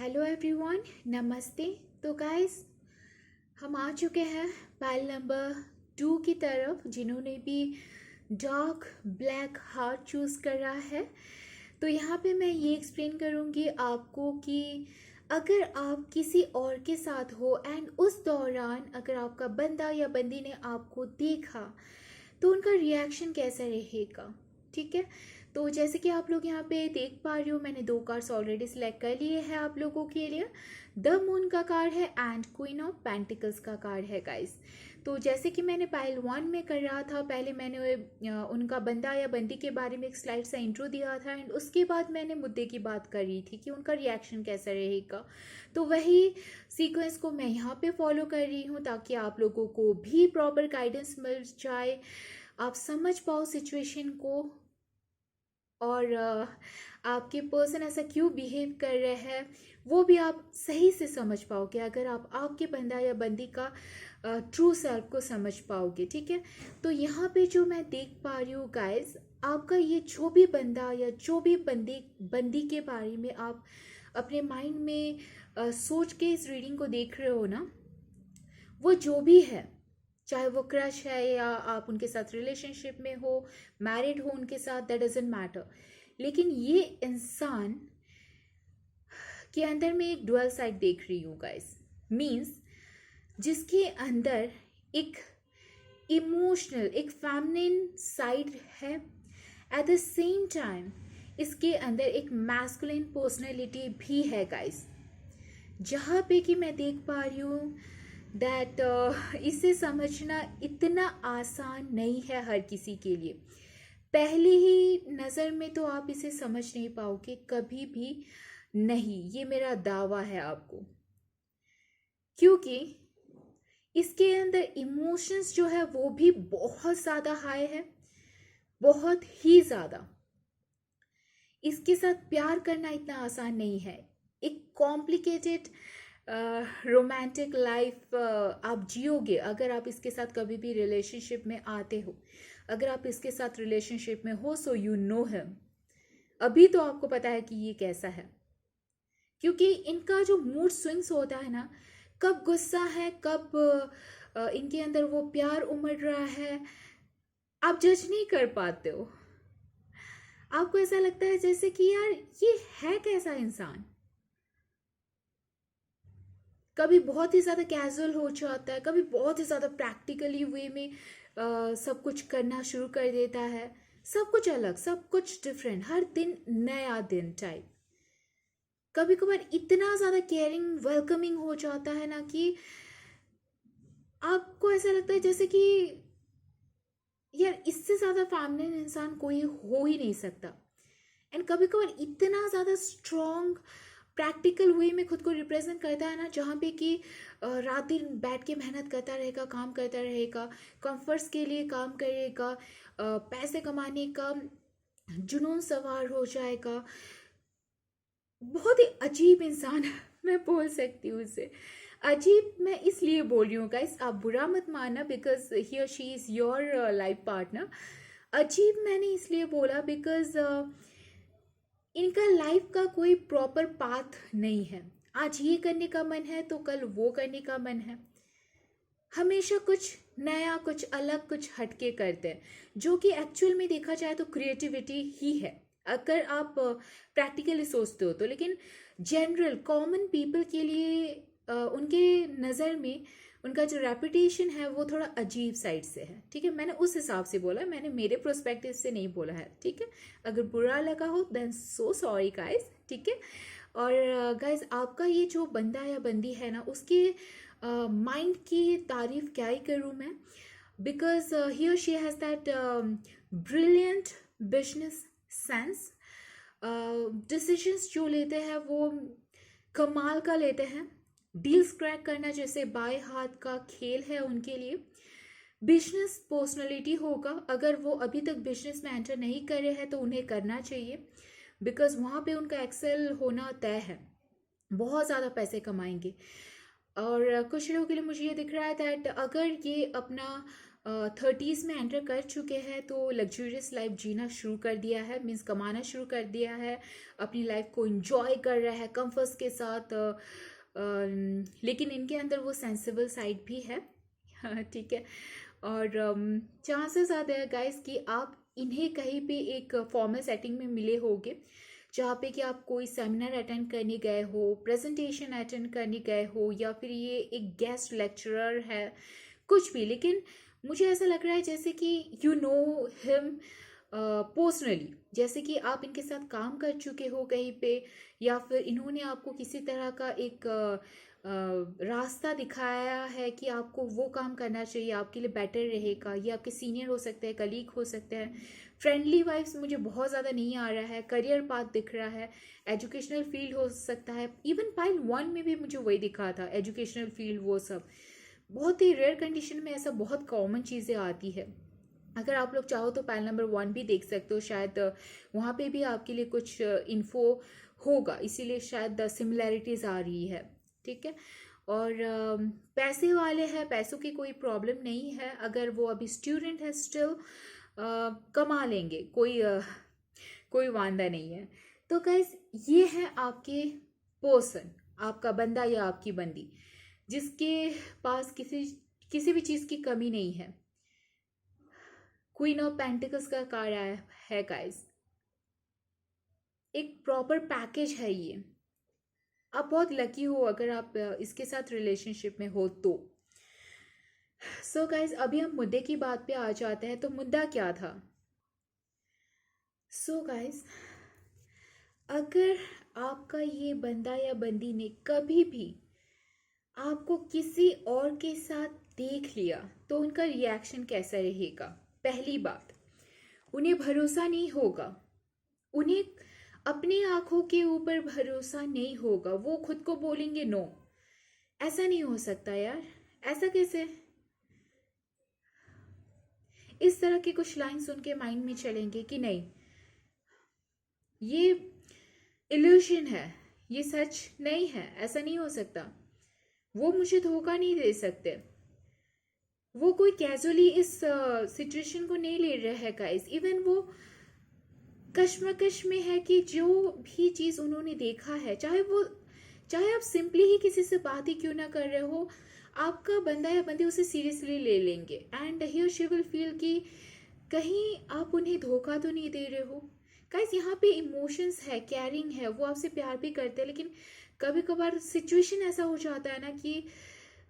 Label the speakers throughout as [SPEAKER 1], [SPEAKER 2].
[SPEAKER 1] Hello everyone, नमस्ते। तो guys, हम आ चुके हैं पाइल नंबर 2 की तरफ, जिन्होंने भी डार्क ब्लैक हार्ट चूज़ करा है। तो यहाँ पे मैं ये एक्सप्लेन करूँगी आपको कि अगर आप किसी और के साथ हो एंड उस दौरान अगर आपका बंदा या बंदी ने आपको देखा तो उनका रिएक्शन कैसा रहेगा। ठीक है, तो जैसे कि आप लोग यहाँ पे देख पा रहे हो, मैंने 2 कार्ड्स ऑलरेडी सिलेक्ट कर लिए हैं आप लोगों के लिए। द मून का कार्ड है एंड क्वीन ऑफ पेंटिकल्स का कार्ड है गाइस। तो जैसे कि मैंने पाइल 1 में कर रहा था, पहले मैंने उनका बंदा या बंदी के बारे में एक स्लाइड सा इंट्रो दिया था एंड उसके बाद मैंने मुद्दे की बात करी थी कि उनका रिएक्शन कैसा रहेगा। तो वही सीक्वेंस को मैं यहाँ पे फॉलो कर रही हूँ ताकि आप लोगों को भी प्रॉपर गाइडेंस मिल जाए, आप समझ पाओ सिचुएशन को और आपके पर्सन ऐसा क्यों बिहेव कर रहे हैं वो भी आप सही से समझ पाओगे अगर आप आपके बंदा या बंदी का ट्रू सेल्फ को समझ पाओगे। ठीक है, तो यहाँ पे जो मैं देख पा रही हूँ गाइस, आपका ये जो भी बंदा या जो भी बंदी के बारे में आप अपने माइंड में सोच के इस रीडिंग को देख रहे हो ना, वो जो भी है, चाहे वो क्रश है या आप उनके साथ रिलेशनशिप में हो, मैरिड हो उनके साथ, दैट डजेंट मैटर। लेकिन ये इंसान के अंदर मैं एक डुअल साइड देख रही हूँ गाइस, मीन्स जिसके अंदर एक इमोशनल, एक फेमिनिन साइड है, एट द सेम टाइम इसके अंदर एक मैस्कुलिन पर्सनैलिटी भी है गाइस। जहाँ पे कि मैं देख पा रही हूँ दैट इसे समझना इतना आसान नहीं है हर किसी के लिए। पहली ही नज़र में तो आप इसे समझ नहीं पाओगे कभी भी नहीं, ये मेरा दावा है आपको, क्योंकि इसके अंदर इमोशंस जो है वो भी बहुत ज़्यादा हाई है, बहुत ही ज़्यादा। इसके साथ प्यार करना इतना आसान नहीं है। एक कॉम्प्लिकेटेड रोमांटिक लाइफ आप जियोगे अगर आप इसके साथ कभी भी रिलेशनशिप में आते हो। अगर आप इसके साथ रिलेशनशिप में हो सो यू नो हिम, अभी तो आपको पता है कि ये कैसा है, क्योंकि इनका जो मूड स्विंग्स होता है ना, कब गुस्सा है, कब इनके अंदर वो प्यार उमड़ रहा है, आप जज नहीं कर पाते हो। आपको ऐसा लगता है जैसे कि यार ये है कैसा इंसान। कभी बहुत ही ज़्यादा कैजुअल हो जाता है, कभी बहुत ही ज़्यादा प्रैक्टिकली वे में सब कुछ करना शुरू कर देता है। सब कुछ अलग, सब कुछ डिफरेंट, हर दिन नया दिन टाइप। कभी कभार इतना ज़्यादा केयरिंग वेलकमिंग हो जाता है ना कि आपको ऐसा लगता है जैसे कि यार इससे ज़्यादा फैमिलिन इंसान कोई हो ही नहीं सकता। एंड कभी कभार इतना ज़्यादा स्ट्रॉन्ग प्रैक्टिकल वे में खुद को रिप्रेजेंट करता है ना, जहाँ पे कि रात दिन बैठ के मेहनत करता रहेगा, काम करता रहेगा, कंफर्ट्स के लिए काम करेगा, पैसे कमाने का जुनून सवार हो जाएगा। बहुत ही अजीब इंसान मैं बोल सकती हूँ उसे। अजीब मैं इसलिए बोल रही हूँ गाइस, आप बुरा मत मानना, बिकॉज ही और she is your life partner. अजीब मैंने इसलिए बोला बिकॉज इनका लाइफ का कोई प्रॉपर पाथ नहीं है। आज ये करने का मन है तो कल वो करने का मन है। हमेशा कुछ नया, कुछ अलग, कुछ हटके करते हैं, जो कि एक्चुअल में देखा जाए तो क्रिएटिविटी ही है अगर आप प्रैक्टिकली सोचते हो तो। लेकिन जनरल कॉमन पीपल के लिए उनके नज़र में उनका जो रेपुटेशन है वो थोड़ा अजीब साइड से है। ठीक है, मैंने उस हिसाब से बोला, मैंने मेरे प्रोस्पेक्टिव से नहीं बोला है। ठीक है, अगर बुरा लगा हो देन सो सॉरी गाइस। ठीक है, और गाइस आपका ये जो बंदा या बंदी है ना, उसके माइंड की तारीफ क्या ही करूँ मैं, बिकॉज ही और she has that brilliant business sense. Decisions जो लेते हैं वो कमाल का लेते हैं। डील्स क्रैक करना जैसे बाएं हाथ का खेल है उनके लिए। बिजनेस पर्सनालिटी होगा, अगर वो अभी तक बिजनेस में एंटर नहीं करे हैं तो उन्हें करना चाहिए, बिकॉज वहाँ पे उनका एक्सेल होना तय है, बहुत ज़्यादा पैसे कमाएंगे। और कुछ लोगों के लिए मुझे ये दिख रहा है दैट अगर ये अपना 30s में एंटर कर चुके हैं तो लग्जूरियस लाइफ जीना शुरू कर दिया है, मीन्स कमाना शुरू कर दिया है, अपनी लाइफ को एंजॉय कर रहा है कंफर्ट्स के साथ। लेकिन इनके अंदर वो सेंसिबल साइड भी है। ठीक है। और चांसेस आते हैं गाइस कि आप इन्हें कहीं पे एक फॉर्मल सेटिंग में मिले होगे, जहाँ पे कि आप कोई सेमिनार अटेंड करने गए हो, प्रेजेंटेशन अटेंड करने गए हो, या फिर ये एक गेस्ट लेक्चरर है, कुछ भी। लेकिन मुझे ऐसा लग रहा है जैसे कि यू नो हिम पर्सनली, जैसे कि आप इनके साथ काम कर चुके हो कहीं पे, या फिर इन्होंने आपको किसी तरह का एक रास्ता दिखाया है कि आपको वो काम करना चाहिए, आपके लिए बेटर रहेगा। ये आपके सीनियर हो सकते हैं, कलीग हो सकते हैं। फ्रेंडली वाइब्स मुझे बहुत ज़्यादा नहीं आ रहा है, करियर पाथ दिख रहा है, एजुकेशनल फील्ड हो सकता है। इवन पाइल 1 में भी मुझे वही दिखा था, एजुकेशनल फील्ड, वो सब। बहुत ही रेयर कंडीशन में ऐसा बहुत कॉमन चीज़ें आती है। अगर आप लोग चाहो तो पाइल नंबर 1 भी देख सकते हो, शायद वहाँ पे भी आपके लिए कुछ इन्फो होगा, इसीलिए शायद सिमिलैरिटीज़ आ रही है। ठीक है। और पैसे वाले हैं, पैसों की कोई प्रॉब्लम नहीं है, अगर वो अभी स्टूडेंट है स्टिल कमा लेंगे, कोई वांदा नहीं है। तो गाइस ये है आपके पर्सन, आपका बंदा या आपकी बंदी, जिसके पास किसी भी चीज़ की कमी नहीं है। क्वीन ऑफ पेंटिकल्स का कार्ड आया है गाइस, एक प्रॉपर पैकेज है ये। आप बहुत लकी हो अगर आप इसके साथ रिलेशनशिप में हो तो। सो गाइस अभी हम मुद्दे की बात पे आ जाते हैं। तो मुद्दा क्या था? सो गाइस, अगर आपका ये बंदा या बंदी ने कभी भी आपको किसी और के साथ देख लिया तो उनका रिएक्शन कैसा रहेगा? पहली बात, उन्हें भरोसा नहीं होगा, उन्हें अपनी आंखों के ऊपर भरोसा नहीं होगा। वो खुद को बोलेंगे नो, ऐसा नहीं हो सकता यार, ऐसा कैसे? इस तरह की कुछ लाइंस उनके माइंड में चलेंगे कि नहीं, ये इल्यूशन है, ये सच नहीं है, ऐसा नहीं हो सकता, वो मुझे धोखा नहीं दे सकते। वो कोई कैजुअली इस सिचुएशन को नहीं ले रहा है गाइस। इवन वो कश्मकश में है कि जो भी चीज़ उन्होंने देखा है, चाहे आप सिंपली ही किसी से बात ही क्यों ना कर रहे हो, आपका बंदा या बंदी उसे सीरियसली ले लेंगे। एंड ही और शी विल फील कि कहीं आप उन्हें धोखा तो नहीं दे रहे हो। गाइस यहाँ पे इमोशंस है, केयरिंग है, वो आपसे प्यार भी करते हैं, लेकिन कभी कभार सिचुएशन ऐसा हो जाता है ना कि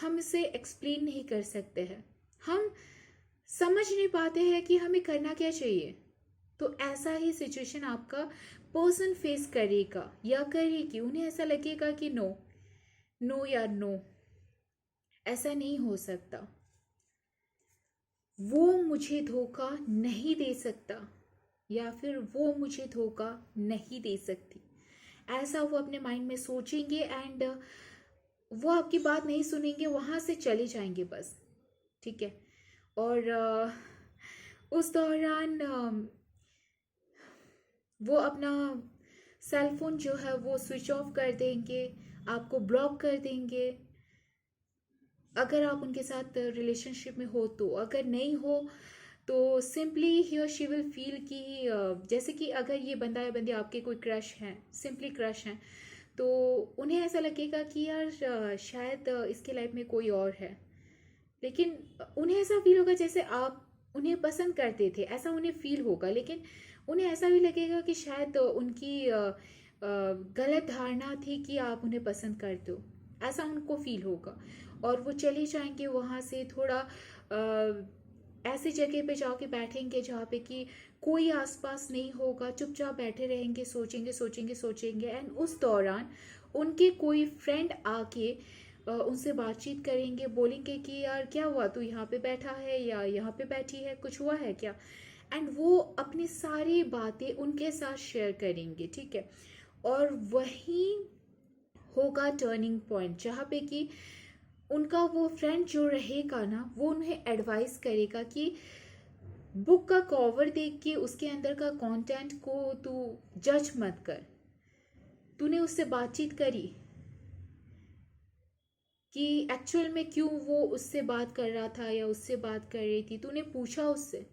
[SPEAKER 1] हम इसे एक्सप्लेन नहीं कर सकते हैं, हम समझ नहीं पाते हैं कि हमें करना क्या चाहिए। तो ऐसा ही सिचुएशन आपका पर्सन फेस करेगा या करेगी। उन्हें ऐसा लगेगा कि नो नो यार नो, ऐसा नहीं हो सकता, वो मुझे धोखा नहीं दे सकता, या फिर वो मुझे धोखा नहीं दे सकती। ऐसा वो अपने माइंड में सोचेंगे एंड वो आपकी बात नहीं सुनेंगे, वहाँ से चले जाएंगे बस। ठीक है। और उस दौरान वो अपना सेल फोन जो है वो स्विच ऑफ कर देंगे, आपको ब्लॉक कर देंगे, अगर आप उनके साथ रिलेशनशिप में हो तो। अगर नहीं हो तो सिंपली ही और शी विल फील कि जैसे कि अगर ये बंदा या बंदी आपके कोई क्रश हैं, सिंपली क्रश हैं, तो उन्हें ऐसा लगेगा कि यार शायद इसके लाइफ में कोई और है। लेकिन उन्हें ऐसा फील होगा जैसे आप उन्हें पसंद करते थे, ऐसा उन्हें फील होगा। लेकिन उन्हें ऐसा भी लगेगा कि शायद उनकी गलत धारणा थी कि आप उन्हें पसंद करते हो, ऐसा उनको फील होगा। और वो चले जाएंगे वहाँ से, थोड़ा ऐसी जगह पे जाके बैठेंगे जहाँ पे कि कोई आसपास नहीं होगा, चुपचाप बैठे रहेंगे, सोचेंगे सोचेंगे सोचेंगे। एंड उस दौरान उनके कोई फ्रेंड आके उनसे बातचीत करेंगे, बोलेंगे कि यार क्या हुआ, तू यहाँ पे बैठा है या यहाँ पे बैठी है, कुछ हुआ है क्या? एंड वो अपनी सारी बातें उनके साथ शेयर करेंगे। ठीक है। और वही होगा टर्निंग पॉइंट, जहाँ पे कि उनका वो फ्रेंड जो रहेगा ना, वो उन्हें एडवाइस करेगा कि बुक का कवर देख के उसके अंदर का कंटेंट को तू जज मत कर, तूने उससे बातचीत करी, कि एक्चुअल में क्यों वो उससे बात कर रहा था या उससे बात कर रही थी। तूने पूछा उससे?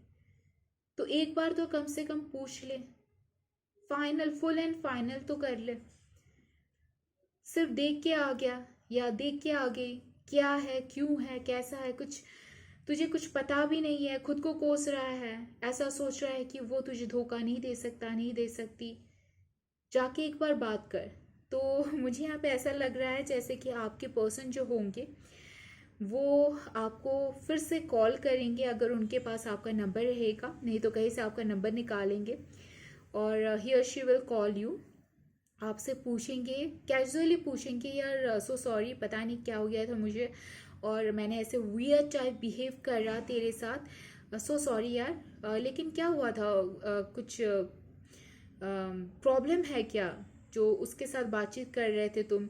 [SPEAKER 1] तो एक बार तो कम से कम पूछ ले, फाइनल, फुल एंड फाइनल तो कर ले। सिर्फ देख के आ गया या देख के आ गई, क्या है, क्यों है, कैसा है, कुछ तुझे कुछ पता भी नहीं है, खुद को कोस रहा है, ऐसा सोच रहा है कि वो तुझे धोखा नहीं दे सकता, नहीं दे सकती। जाके एक बार बात कर। तो मुझे यहाँ पे ऐसा लग रहा है जैसे कि आपके पर्सन जो होंगे वो आपको फिर से कॉल करेंगे, अगर उनके पास आपका नंबर रहेगा, नहीं तो कहीं से आपका नंबर निकालेंगे और ही और शी विल कॉल यू। आपसे पूछेंगे, कैजुअली पूछेंगे, यार सो सॉरी, पता नहीं क्या हो गया था मुझे और मैंने ऐसे वियर्ड टाइप बिहेव कर रहा तेरे साथ, सो सॉरी यार, लेकिन क्या हुआ था, कुछ प्रॉब्लम है क्या जो उसके साथ बातचीत कर रहे थे तुम?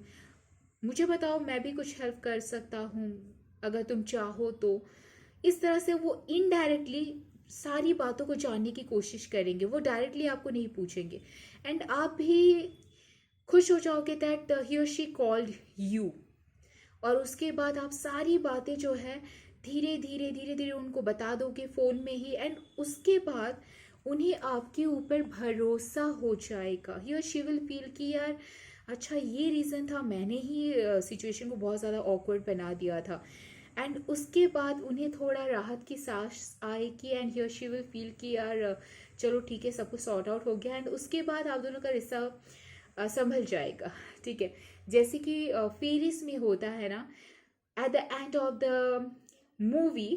[SPEAKER 1] मुझे बताओ, मैं भी कुछ हेल्प कर सकता हूँ अगर तुम चाहो तो। इस तरह से वो इनडायरेक्टली सारी बातों को जानने की कोशिश करेंगे, वो डायरेक्टली आपको नहीं पूछेंगे। एंड आप भी खुश हो जाओगे दैट ही और शी कॉल्ड यू। और उसके बाद आप सारी बातें जो है धीरे धीरे धीरे धीरे उनको बता दोगे फ़ोन में ही। एंड उसके बाद उन्हें आपके ऊपर भरोसा हो जाएगा। ही और शी विल फील कि यार अच्छा ये रीज़न था, मैंने ही सिचुएशन को बहुत ज़्यादा ऑकवर्ड बना दिया था। एंड उसके बाद उन्हें थोड़ा राहत की सांस आएगी एंड ही और शी विल फील कि यार चलो ठीक है, सब कुछ सॉर्ट आउट हो गया। एंड उसके बाद आप दोनों का रिश्ता संभल जाएगा। ठीक है, जैसे कि फेरिस में होता है ना, at the end of the movie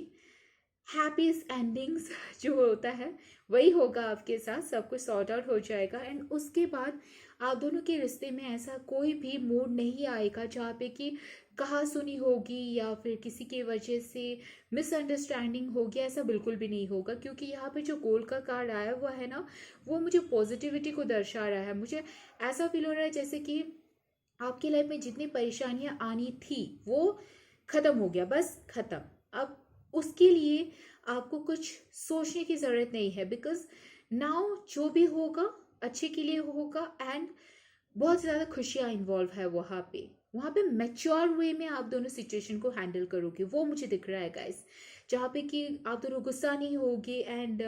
[SPEAKER 1] happiest endings जो होता है वही होगा आपके साथ, सब कुछ सॉर्ट आउट हो जाएगा। एंड उसके बाद आप दोनों के रिश्ते में ऐसा कोई भी मोड़ नहीं आएगा जहाँ पे कि कहा सुनी होगी या फिर किसी की वजह से मिसअंडरस्टैंडिंग होगी, ऐसा बिल्कुल भी नहीं होगा। क्योंकि यहाँ पे जो गोल का कार्ड आया हुआ है ना, वो मुझे पॉजिटिविटी को दर्शा रहा है। मुझे ऐसा फील हो रहा है जैसे कि आपकी लाइफ में जितनी परेशानियां आनी थी वो खत्म हो गया, बस खत्म। अब उसके लिए आपको कुछ सोचने की ज़रूरत नहीं है, बिकॉज नाउ जो भी होगा अच्छे के लिए होगा। एंड बहुत ज़्यादा खुशियाँ इन्वॉल्व है वहाँ पे मैच्योर वे में आप दोनों सिचुएशन को हैंडल करोगे, वो मुझे दिख रहा है गाइस। जहाँ पे कि आप दोनों गुस्सा नहीं होगे and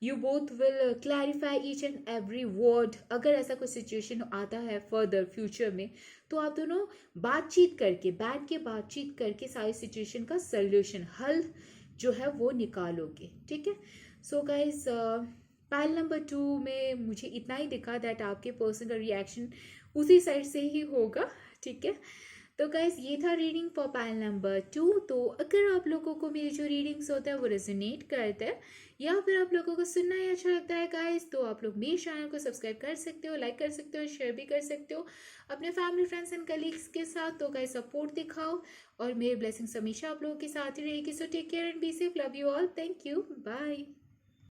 [SPEAKER 1] you both will clarify each and every word. अगर ऐसा कोई सिचुएशन आता है फर्दर फ्यूचर में, तो आप दोनों बातचीत करके, बैठ के बातचीत करके सारी सिचुएशन का सल्यूशन, हल जो है वो निकालोगे। ठीक है, सो गाइज पाइल नंबर 2 में मुझे इतना ही दिखा दैट आपके पर्सन का रिएक्शन उसी साइड से ही होगा। ठीक है, तो गाइज ये था रीडिंग फॉर पाइल नंबर 2। तो अगर आप लोगों को मेरी जो रीडिंग्स होता है वो रेजोनेट करता है या फिर आप लोगों को सुनना ही अच्छा लगता है गाइज, तो आप लोग मेरे चैनल को सब्सक्राइब कर सकते हो, लाइक कर सकते हो, शेयर भी कर सकते हो अपने फैमिली, फ्रेंड्स एंड कलीग्स के साथ। तो गाइज सपोर्ट दिखाओ और मेरी ब्लेसिंग्स हमेशा आप लोगों के साथ ही रहेगी। So take care and be safe, love you all, thank you, bye.